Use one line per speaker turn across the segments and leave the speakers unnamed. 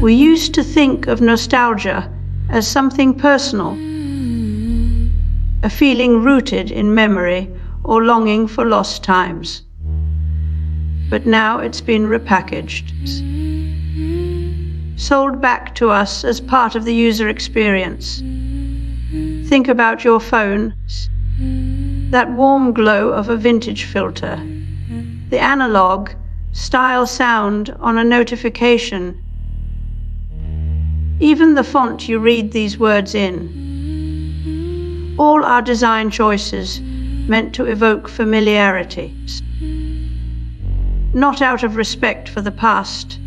We used to think of nostalgia as something personal, a feeling rooted in memory or longing for lost times. But now it's been repackaged, sold back to us as part of the user experience. Think about your phone, that warm glow of a vintage filter, the analog style sound on a notification, even the font you read these words in. All our design choices meant to evoke familiarity, not out of respect for the past,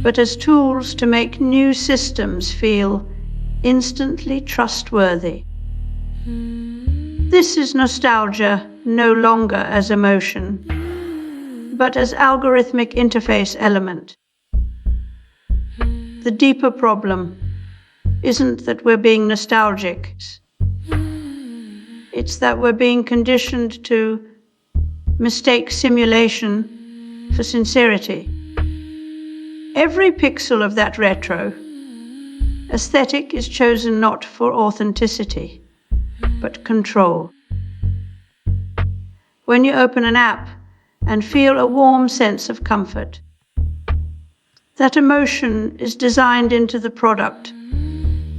but as tools to make new systems feel instantly trustworthy. This is nostalgia no longer as emotion, but as algorithmic interface element. The deeper problem isn't that we're being nostalgic. It's that we're being conditioned to mistake simulation for sincerity. Every pixel of that retro aesthetic is chosen not for authenticity, but control. When you open an app and feel a warm sense of comfort, that emotion is designed into the product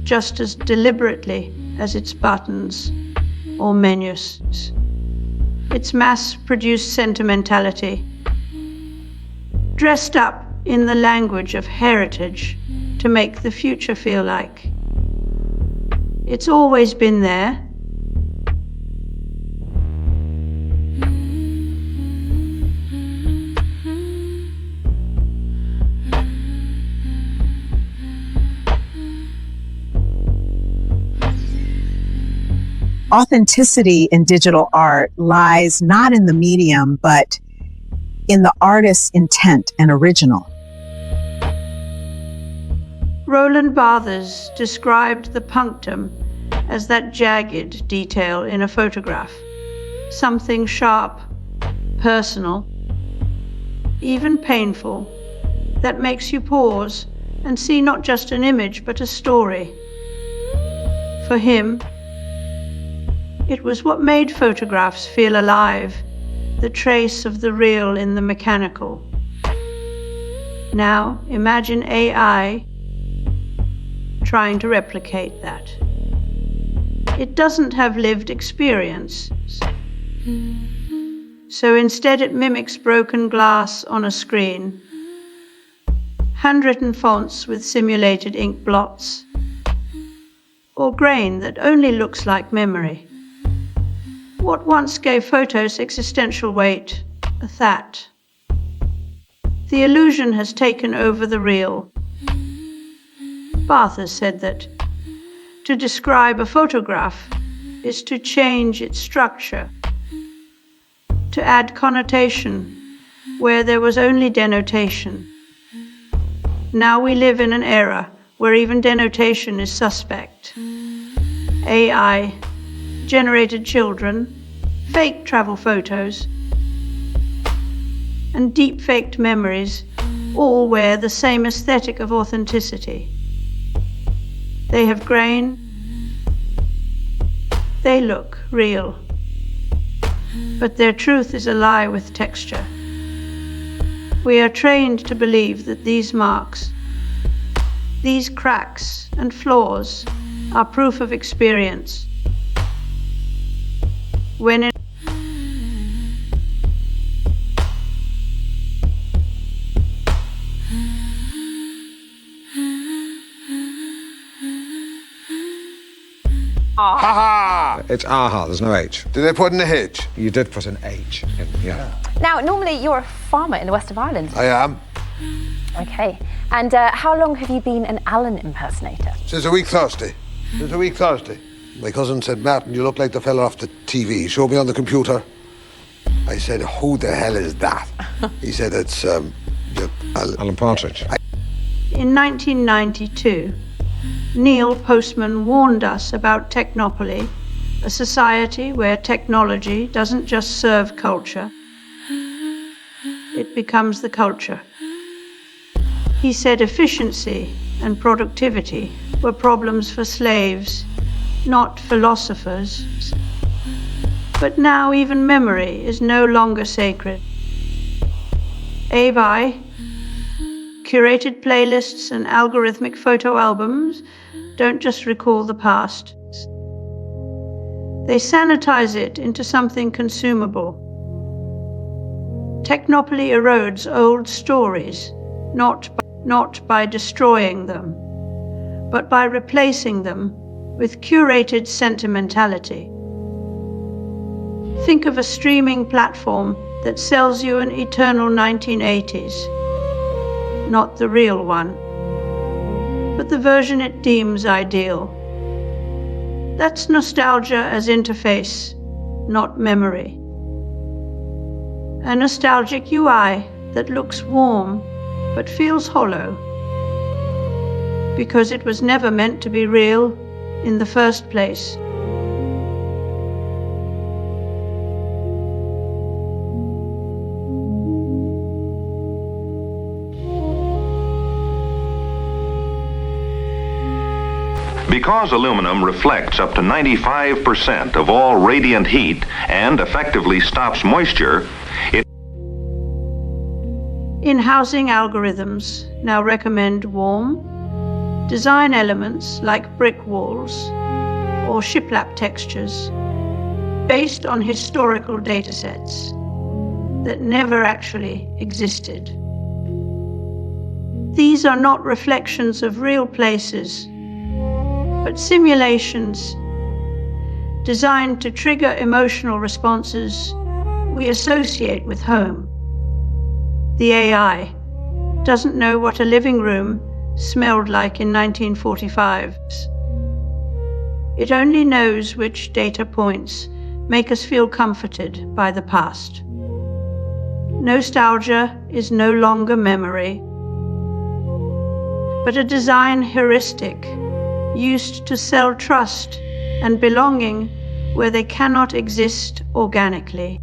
just as deliberately as its buttons or menus. It's mass-produced sentimentality, dressed up in the language of heritage to make the future feel like. It's always been there.
Authenticity in digital art lies not in the medium, but in the artist's intent and original.
Roland Barthes described the punctum as that jagged detail in a photograph, something sharp, personal, even painful, that makes you pause and see not just an image, but a story. For him, it was what made photographs feel alive, the trace of the real in the mechanical. Now, imagine AI trying to replicate that. It doesn't have lived experience. So instead it mimics broken glass on a screen, handwritten fonts with simulated ink blots, or grain that only looks like memory. What once gave photos existential weight, a that. The illusion has taken over the real. Barthes said that to describe a photograph is to change its structure, to add connotation where there was only denotation. Now we live in an era where even denotation is suspect. AI, generated children, fake travel photos, and deep-faked memories all wear the same aesthetic of authenticity. They have grain, they look real, but their truth is a lie with texture. We are trained to believe that these marks, these cracks and flaws are proof of experience. When in
Ha-ha! It's aha, there's no H.
Did they put in a H?
You did put an H in, yeah.
Now, normally you're a farmer in the west of Ireland.
I am.
Okay. And how long have you been an Alan impersonator?
Since a week Thursday. Since a week Thursday. My cousin said, Martin, you look like the fella off the TV. He showed me on the computer. I said, who the hell is that? He said, it's
Alan Partridge.
In 1992, Neil Postman warned us about technopoly, a society where technology doesn't just serve culture, it becomes the culture. He said efficiency and productivity were problems for slaves, not philosophers. But now even memory is no longer sacred. AI, curated playlists and algorithmic photo albums don't just recall the past. They sanitize it into something consumable. Technopoly erodes old stories, not by destroying them, but by replacing them with curated sentimentality. Think of a streaming platform that sells you an eternal 1980s, not the real one, but the version it deems ideal. That's nostalgia as interface, not memory. A nostalgic UI that looks warm but feels hollow, because it was never meant to be real in the first place.
Because aluminum reflects up to 95% of all radiant heat and effectively stops moisture,
In-housing algorithms now recommend warm, design elements like brick walls or shiplap textures based on historical datasets that never actually existed. These are not reflections of real places, but simulations designed to trigger emotional responses we associate with home. The AI doesn't know what a living room smelled like in 1945. It only knows which data points make us feel comforted by the past. Nostalgia is no longer memory, but a design heuristic used to sell trust and belonging where they cannot exist organically.